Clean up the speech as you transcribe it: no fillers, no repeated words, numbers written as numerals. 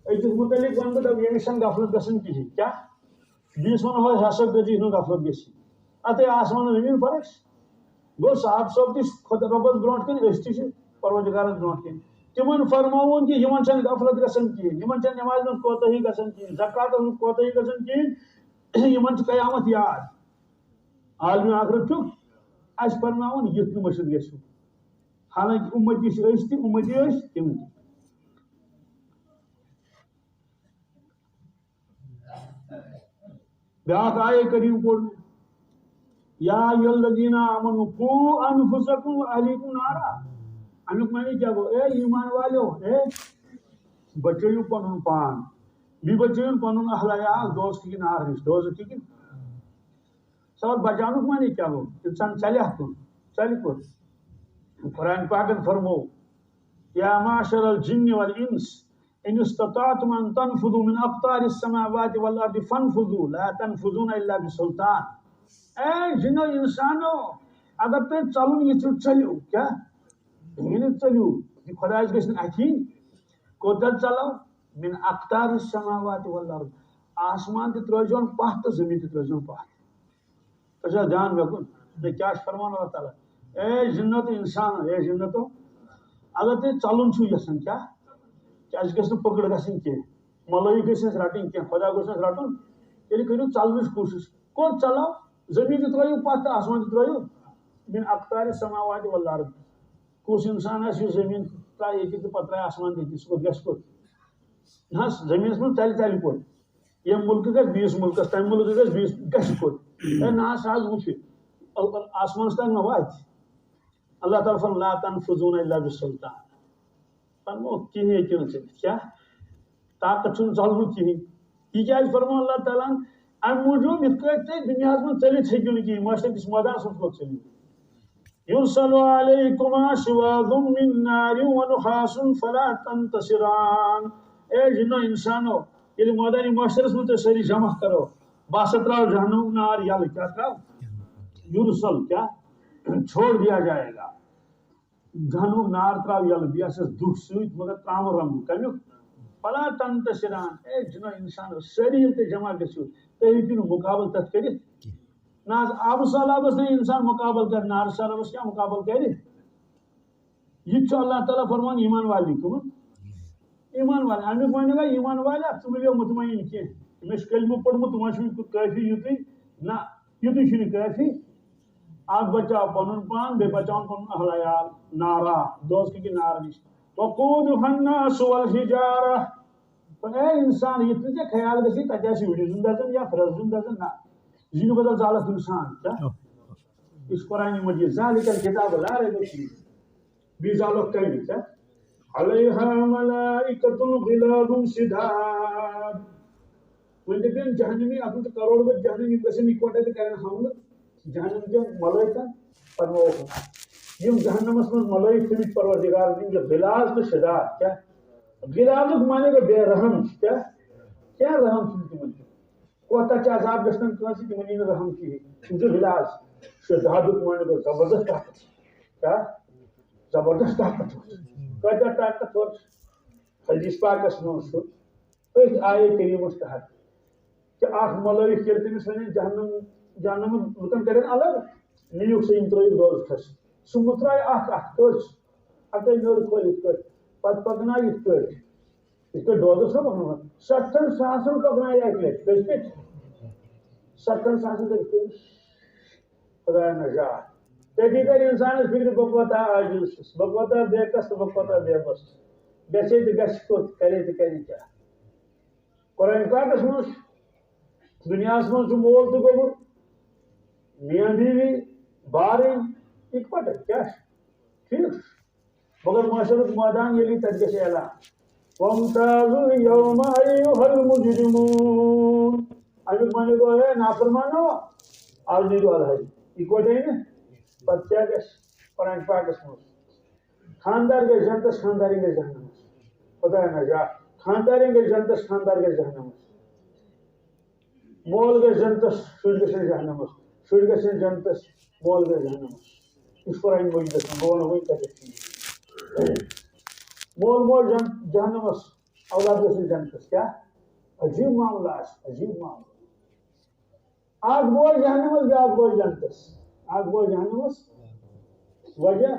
أكيد متعلق وان بدأ يمشان غفلت گژھن کِہیٖنۍ کیٛاہ بیٚیِس ونہو ہسا گٔژھی نہٕ غفلت گژھِ اَتھے آسمان زٔمیٖن فرق گوٚو صاحب صٲب تہِ خۄدا رۄبس برونٛٹھ کَنہِ أسۍ تہِ چھِ پروردگارس برونٛٹھ کَنہِ تِمن فرماوُن کہِ یِمن چھنہٕ غفلت گژھان کِہیٖنۍ یِمن چھنہٕ نٮ۪مازِ منٛز کوتاہی گژھان کِہیٖنۍ زکاتس منٛز کوتاہی گژھان کِہیٖنۍ یِمن چھُ قیامت یاد عالمِ آخرت چھُ اَسہِ فرماوُن یُتھ نہٕ مٔشِد گژھِو حالانکہِ اُمتی چھِ أسۍ تہِ اُمتی ٲسۍ تِم تہِ بیاکھ آیے کریم پوٚر مےٚ یا الذین آمنوا قوا انفسکم واہلیکم نارا امیُک معنی کیٛاہ گوٚو اے ایمان والیو اے بچٲیِو پنُن پان بیٚیہِ بچٲیِو پنُن اہل عیال دوزخٕکہِ نارٕ نِش دوزخٕکہِ سوال بچاونُک معنی کیٛاہ گوٚو انسان ژلہِ کُن ژلہِ کوٚت قرآن پاکن فرموو یا معشر الجن والانس ان استطعتم ان تنفذوا من اقطار السماوات والارض فانفذوا لا تنفذون الا بسلطان اے جنو انسانو اگر تُہۍ ژلُن یژھِو ژٔلِو کیٛاہ ییٚلہِ ژٔلِو یہِ خۄدایس گژھِ نہٕ اَتھی کوٚت ژلو من اقطار السماوات والارض آسمان تہِ ترٲوزِہون پتھ تہٕ زٔمیٖن تہِ ترٲوزِہون پتھ تۄہہِ چھا دھیان مےٚ کُن کیٛاہ چھُ فرمان اللہ تعالیٰ اے جنو تہٕ انسانو اے جنتو اگر تُہۍ ژلُن چھُو یژھان کیٛاہ اَسہِ گژھِ نہٕ پٔکٕڑ گژھٕنۍ کینٛہہ ملٲیی گژھِ اَسہِ رٹٕنۍ کینٛہہ خۄدا گوٚژھ اَسہِ رٹُن تیٚلہِ کٔرِو ژلنٕچ کوٗشِش کوٚت ژلو زٔمیٖن تہِ ترٲیِو پتھ تہٕ آسمان تہِ ترٲیِو من اقطار السماوات والارض کُس اِنسان آسہِ یُس زٔمیٖن ترٛایہِ ییٚتہِ تہٕ پتہٕ ترٛایہِ آسمان تہِ سُہ کوٚت گژھِ کوٚت نہ حظ زٔمیٖنس منٛز ژلہِ کوٚت ییٚمہِ مُلکہٕ گژھِ بیٚیِس مُلکس تمہِ مُلکہٕ گژھِ بیٚیِس گژھِ کوٚت ہے نہ حظ سُہ حظ وٕچھِ آسمانس تانۍ ما واتہِ اللہ تعالیٰ فرماوُن لا تنفذون الا بسلطان فرموو کِہیٖنۍ ہیٚکِو نہٕ ژٔلِتھ کیٛاہ طاقت چھُنہٕ ژلنُک کِہیٖنۍ یہِ کیٛازِ فرموو اللہ تعالیٰ ہن اَمہِ موٗجوٗب یِتھ کٲٹھۍ تُہۍ دُنیاہس منٛز ژٔلِتھ ہیٚکِو نہٕ کِہیٖنۍ معاشرٕکِس مٲدانس منٛز کوٚت ژٔلِو یُرسَلُ علیکُما شِوازٌ مِن نارٍ وَنُحاسٌ فلا تنتصران اے جِنو اِنسانو ییٚلہِ مٲدانِ معاشرس منٛز تُہۍ سٲری جمع کرو بہٕ ہسا تراو جہنمُک نار یلہٕ کیٛاہ تراو یُرسل کیٛاہ چھوڑ دیا جائے گا جہنمُک نار تراو یلہٕ بیٚیہِ آسٮ۪س دُہ سۭتۍ مگر ترامُن رنگُن کمیُک فلا تنتصران اے جِنو اِنسانو سٲری ییٚلہِ تُہۍ جمع گٔژھِو تُہۍ ہیٚکِو نہٕ مُقابل تتھ کٔرِتھ نہ حظ آبہٕ سہلابس نہٕ اِنسان مُقابل کرِ نارٕ سہلابس کیٛاہ مُقابل کرِ یہِ تہِ چھُ اللہ تعالیٰ فرمان ایمان والٮ۪ن کُن ایمان والٮ۪ن امیُک معنی گوٚو ایمان والیا ژٕ مہٕ بیٚہہ مطمعین کینٛہہ مےٚ چھُ کلمہٕ پوٚرمُت وۄنۍ چھُ کٲفی یُتُے نہ یُتُے چھُنہٕ کٲفی اکھ بچاو پنُن پان بیٚیہِ بچاوُن پنُن اہل عیال نارا دوزخٕکہِ نارٕ نِش وقودُہَا النَّاسُ وَالْحِجارَةُ اے انسان یِتھ نہٕ ژےٚ خیال گژھی تتہِ آسہِ وٕڈِ زیُن دزان یا پھرٛس زیُن دزان نہ زِنہِ بدل زالکھ انسان کیٛاہ یہِ چھُ قرآنِ مجیٖد ذالِکَ الکِتابُ لا ریب فیہ بیٚیہِ زالوکھ کَمہِ کیٛاہ علیہا ملائکۃ غِلَاظٌ شِداد وۄنۍ دٔپِنۍ جہنمی اتھ منٛز چھِ کروڑ بٔدۍ جہنمی یِم گژھن اِکوٹے تہٕ کرن حملہٕ جہنم کٮ۪ن ملٲیکن فرمووُکھ یِم جہنمس منٛز ملٲیک تھٲمٕتۍ پروردگارن یِم چھِ غِلاظ تہٕ شِداد کیٛاہ غِلاظُک معنی گوٚو بے رحم کیٛاہ رحم چھُنہٕ تِمن کوتاہ چھِ عذاب گژھان کٲنٛسہِ تِمن یی نہٕ رحم کِہیٖنۍ تِم چھِ غِلاظ شِدادُک معنی گوٚو زبردست طاقت کیٛاہ زبردست طاقتور کۭتیاہ طاقتور حدیث پاکس منٛز چھُ أتھۍ آیے کریٖمس تحت کہ اکھ ملٲیک ییٚلہِ تٔمِس وَنن جہنم لُکن کرن الگ نیٖوُکھ سُہ یِم ترٲیِکھ دوزخس سُہ مٕژراے اکھ کٔژ اکے نٔر کھولہِ یِتھ پٲٹھۍ پتہٕ پکناے یِتھ پٲٹھۍ دوزخ چھُنہ پکناوان 60 ساسن پکناے اکہِ لٹہِ کٔژِ لٹہِ 60 ساسن لٹہِ خۄدایا نجات تٔتی کر انسانس فکرِ بہٕ کوتاہ عاجز چھُس بہٕ کوتاہ بےکس تہٕ بہٕ کوتاہ بے بس چھُس گژھے تہٕ گژھِ کوٚت کرے تہٕ کرِ کیٛاہ قرآنِ پاکس منٛز دُنیاہس منٛز چھُ مول تہِ گوٚمُت میاں بیوی بارٕنۍ اِکوٹے کیٛاہ چھُ ٹھیٖک مگر معاشرُک مٲدان ییٚلہِ تتہِ گژھِ اعلان وامتازوا اليوم أيها المجرمون امیُک معنی گوٚو ہے نافرمانو آز نیٖرِو الحظ اِکوٹے نہٕ پتہٕ کیٛاہ گژھِ قرآنِ پاکس منٛز خاندار گژھِ جنتس خاندارِنۍ گژھِ جہنمس خۄدایا نجات خاندارِنۍ گژھِ جنتس خاندار گژھِ جہنمس مول گژھِ جنتس شُرۍ گژھن جہنمس شُرۍ گژھن جنتس مول گژھِ جہنمس یہِ چھُ قرآنِ مجیٖدس منٛز بہٕ ونہو وۄنۍ کتٮ۪تھ مول موج جہنمس اولاد گژھن جنتس کیا عجیب معاملہ عجیب معاملہ اکھ بوے جہنمس بیاکھ بوے جنتس اکھ بوے جہنمس وجہ